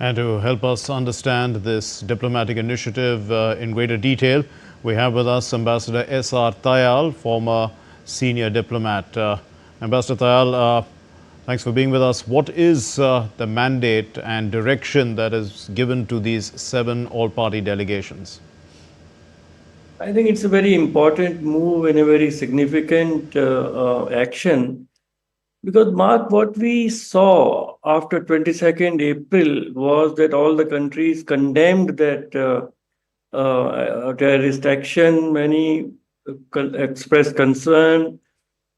And to help us understand this diplomatic initiative in greater detail, we have with us Ambassador S.R. Tayal, former senior diplomat. Ambassador Tayal, thanks for being with us. What is the mandate and direction that is given to these 7 all-party delegations? I think it's a very important move and a very significant action because, Mark, what we saw after 22nd April was that all the countries condemned that terrorist action. Many expressed concern.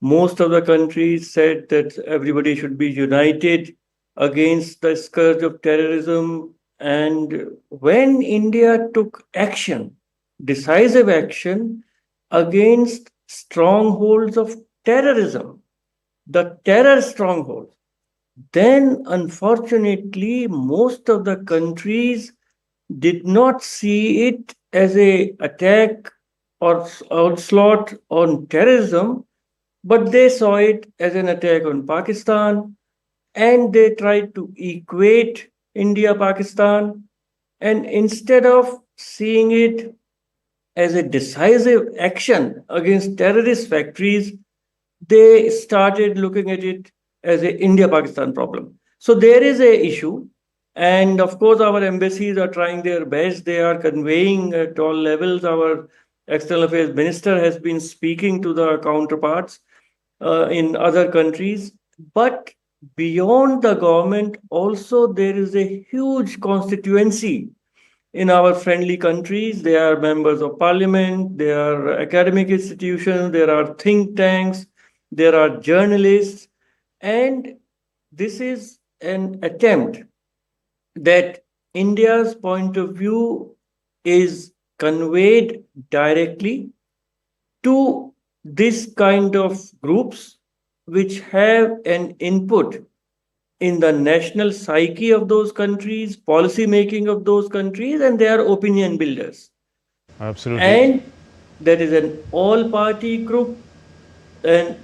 Most of the countries said that everybody should be united against the scourge of terrorism. And when India took action, decisive action against strongholds of terrorism, the terror strongholds, then unfortunately, most of the countries did not see it as a attack or onslaught on terrorism, but they saw it as an attack on Pakistan, and they tried to equate India Pakistan. And instead of seeing it as a decisive action against terrorist factories, they started looking at it as a India Pakistan problem. So there is a issue, and of course our embassies are trying their best. They are conveying at all levels. Our external affairs minister has been speaking to the counterparts in other countries, but beyond the government also there is a huge constituency in our friendly countries. They are members of parliament, they are academic institutions, there are think tanks, there are journalists, and this is an attempt that India's point of view is conveyed directly to this kind of groups which have an input in the national psyche of those countries, policy making of those countries, and they are opinion builders. Absolutely. And there is an all-party group, and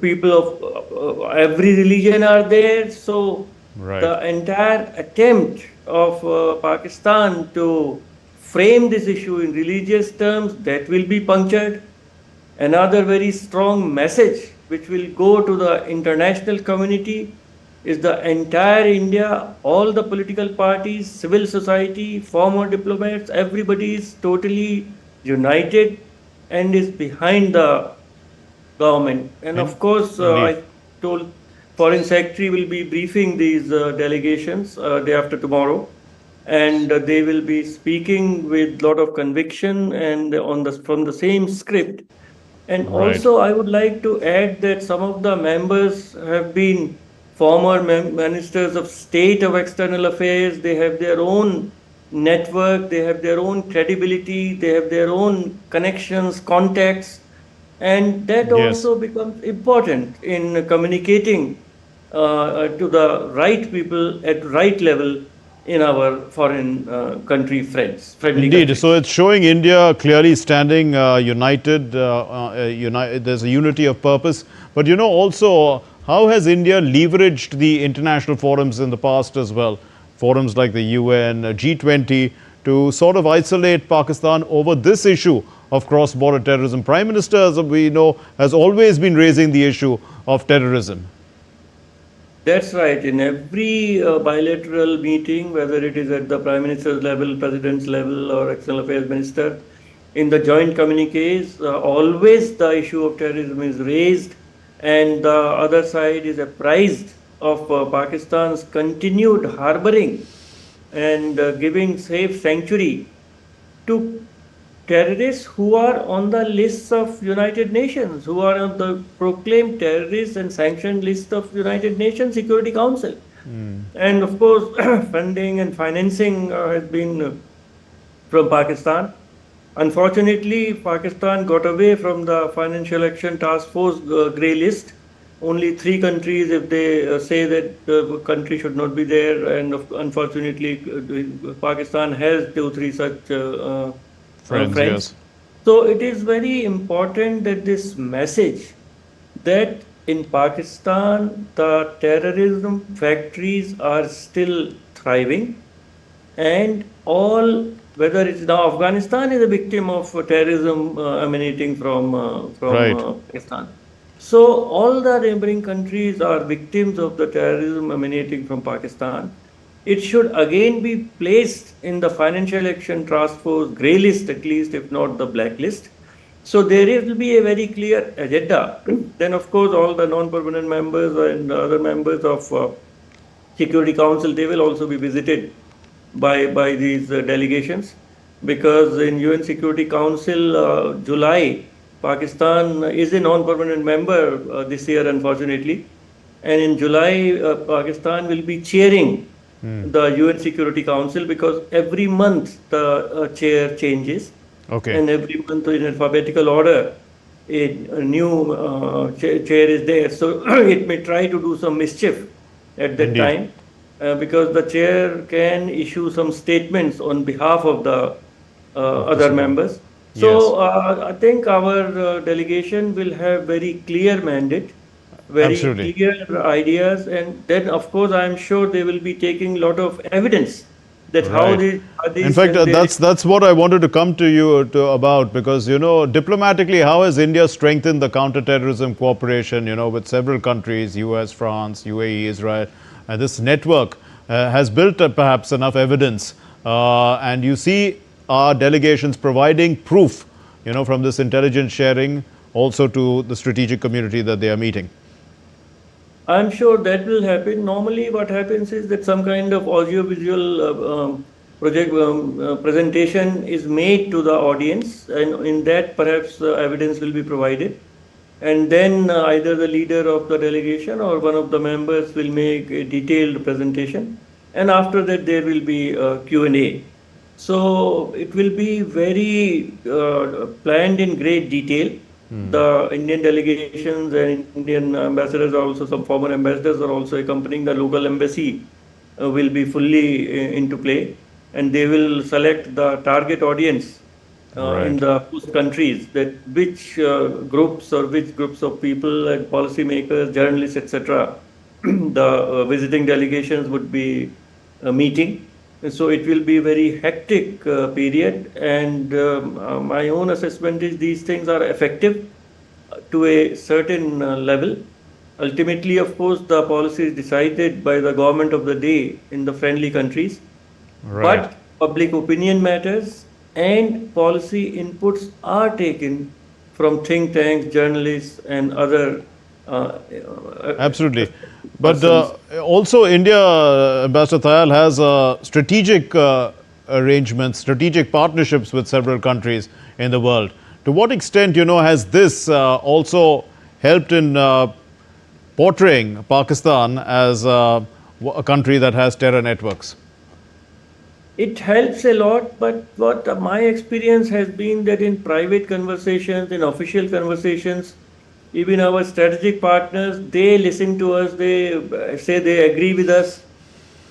people of every religion are there. So Right. the entire attempt of Pakistan to frame this issue in religious terms, that will be punctured. Another very strong message which will go to the international community is the entire India, all the political parties, civil society, former diplomats, everybody is totally united and is behind the government. And of course, Indeed. I told Foreign Secretary will be briefing these delegations day after tomorrow, and they will be speaking with a lot of conviction and on the from the same script. And Right. also, I would like to add that some of the members have been former ministers of state of external affairs. They have their own network, they have their own credibility, they have their own connections, contacts, and that Yes. also becomes important in communicating to the right people at right level in our foreign country friends, friendly Indeed. So countries. it's showing India clearly standing united. There's a unity of purpose. But also, how has India leveraged the international forums in the past as well? Forums like the UN, G20, to sort of isolate Pakistan over this issue of cross-border terrorism. Prime Minister, as we know, has always been raising the issue of terrorism. That's right. In every bilateral meeting, whether it is at the Prime Minister's level, President's level, or External Affairs Minister, in the joint communiques, always the issue of terrorism is raised, and the other side is apprised of Pakistan's continued harboring and giving safe sanctuary to terrorists who are on the lists of United Nations, who are on the proclaimed terrorist and sanctioned list of United Nations Security Council. And of course, funding and financing has been from Pakistan. Unfortunately, Pakistan got away from the Financial Action Task Force grey list. Only 3 countries, if they say that the country should not be there, and unfortunately, Pakistan has 2, 3 such Friends, friends. yes. So it is very important that this message that in Pakistan the terrorism factories are still thriving, and all, whether it's now Afghanistan is a victim of terrorism emanating from Right. Pakistan. So all the neighboring countries are victims of the terrorism emanating from Pakistan. It should again be placed in the Financial Action Task Force grey list, at least, if not the blacklist. So there will be a very clear agenda. Then, of course, all the non-permanent members and other members of Security Council, they will also be visited by these delegations, because in UN Security Council, July, Pakistan is a non-permanent member this year, unfortunately. And in July, Pakistan will be chairing the UN Security Council, because every month the chair changes, Okay. and every month in alphabetical order, a new chair is there. So it may try to do some mischief at that Indeed. time, because the chair can issue some statements on behalf of the other members. So I think our delegation will have very clear mandate, very Absolutely. clear ideas, and then of course I am sure they will be taking a lot of evidence that how Right. these In hadiths fact, and their that's what I wanted to come to you about, because diplomatically, how has India strengthened the counter-terrorism cooperation? With several countries, U.S., France, UAE, Israel, and this network has built perhaps enough evidence, and you see our delegations providing proof, from this intelligence sharing also to the strategic community that they are meeting. I'm sure that will happen. Normally, what happens is that some kind of audiovisual presentation is made to the audience, and in that, perhaps evidence will be provided. And then either the leader of the delegation or one of the members will make a detailed presentation. And after that, there will be Q&A. So it will be very planned in great detail. The Indian delegations and Indian ambassadors, also some former ambassadors, are also accompanying the local embassy, will be fully into play, and they will select the target audience in Right. the host countries, that which groups or which groups of people and policymakers, journalists, etc., the visiting delegations would be meeting. So it will be a very hectic period, and my own assessment is these things are effective to a certain level. Ultimately, of course, the policy is decided by the government of the day in the friendly countries, Right. but public opinion matters, and policy inputs are taken from think tanks, journalists, and other Absolutely. But persons. also, India, Ambassador Tayal, has strategic arrangements, strategic partnerships with several countries in the world. To what extent, has this also helped in portraying Pakistan as a country that has terror networks? It helps a lot, but what my experience has been that in private conversations, in official conversations, even our strategic partners, they listen to us, they say they agree with us.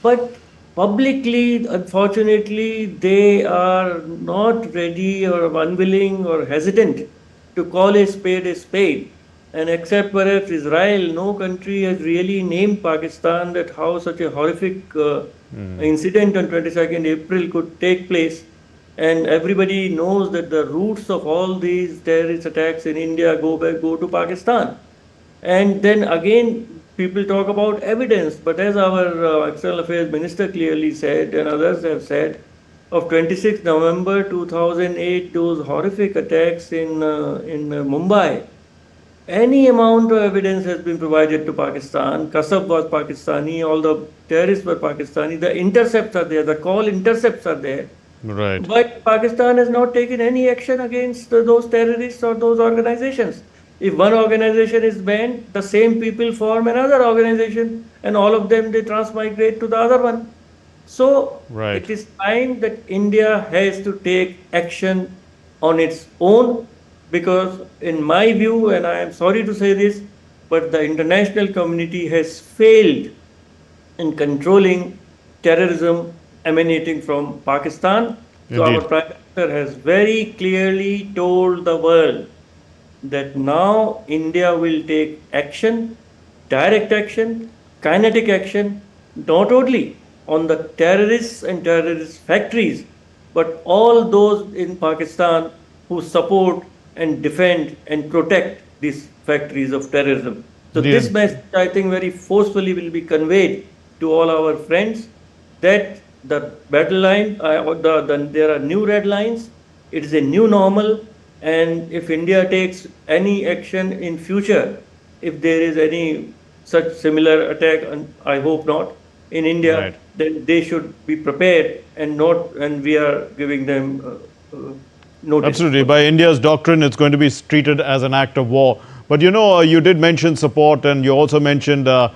But publicly, unfortunately, they are not ready or unwilling or hesitant to call a spade a spade. And except perhaps Israel, no country has really named Pakistan that how such a horrific incident on 22nd April could take place. And everybody knows that the roots of all these terrorist attacks in India go to Pakistan. And then again, people talk about evidence, but as our External Affairs Minister clearly said, and others have said, of 26 November 2008, those horrific attacks in Mumbai, any amount of evidence has been provided to Pakistan. Kasab was Pakistani, all the terrorists were Pakistani, the intercepts are there, the call intercepts are there. Right. But Pakistan has not taken any action against those terrorists or those organizations. If one organization is banned, the same people form another organization, and all of them they transmigrate to the other one. So Right. it is time that India has to take action on its own, because in my view, and I am sorry to say this, but the international community has failed in controlling terrorism emanating from Pakistan. So our Indeed. Prime Minister has very clearly told the world that now India will take action, direct action, kinetic action, not only on the terrorists and terrorist factories, but all those in Pakistan who support and defend and protect these factories of terrorism. So this Indeed. message, I think, very forcefully will be conveyed to all our friends that the battle line, there are new red lines. It is a new normal, and if India takes any action in future, if there is any such similar attack, and I hope not, in India, Right. then they should be prepared and not, and we are giving them notice. Absolutely. By India's doctrine, it's going to be treated as an act of war. But you know, you did mention support, and you also mentioned the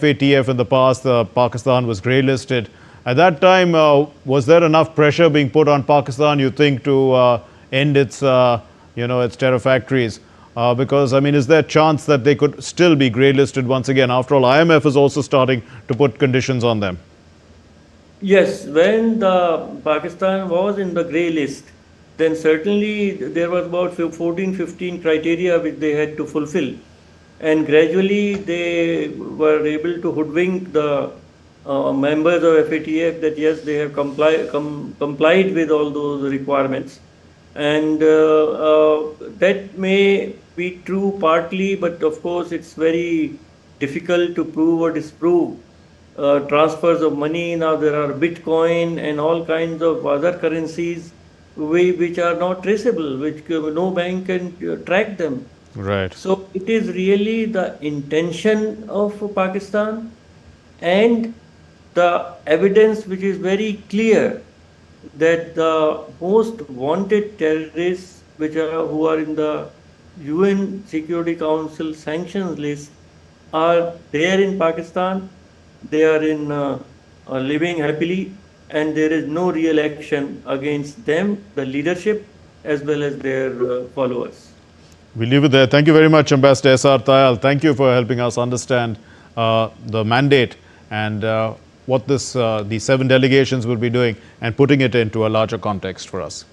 FATF in the past. Pakistan was grey listed. At that time, was there enough pressure being put on Pakistan, you think, to end its, its terror factories? Because, I mean, is there a chance that they could still be grey listed once again? After all, IMF is also starting to put conditions on them. Yes, when the Pakistan was in the grey list, then certainly there was about 14, 15 criteria which they had to fulfill. And gradually they were able to hoodwink the members of FATF that yes, they have complied with all those requirements. And that may be true partly, but of course it's very difficult to prove or disprove transfers of money. Now there are Bitcoin and all kinds of other currencies which are not traceable, which no bank can track them. Right. So it is really the intention of Pakistan and the evidence which is very clear that the most wanted terrorists who are in the UN Security Council sanctions list are there in Pakistan. They are living happily, and there is no real action against them, the leadership, as well as their followers. We leave it there. Thank you very much, Ambassador S.R. Tayal. Thank you for helping us understand the mandate and what these 7 delegations will be doing and putting it into a larger context for us.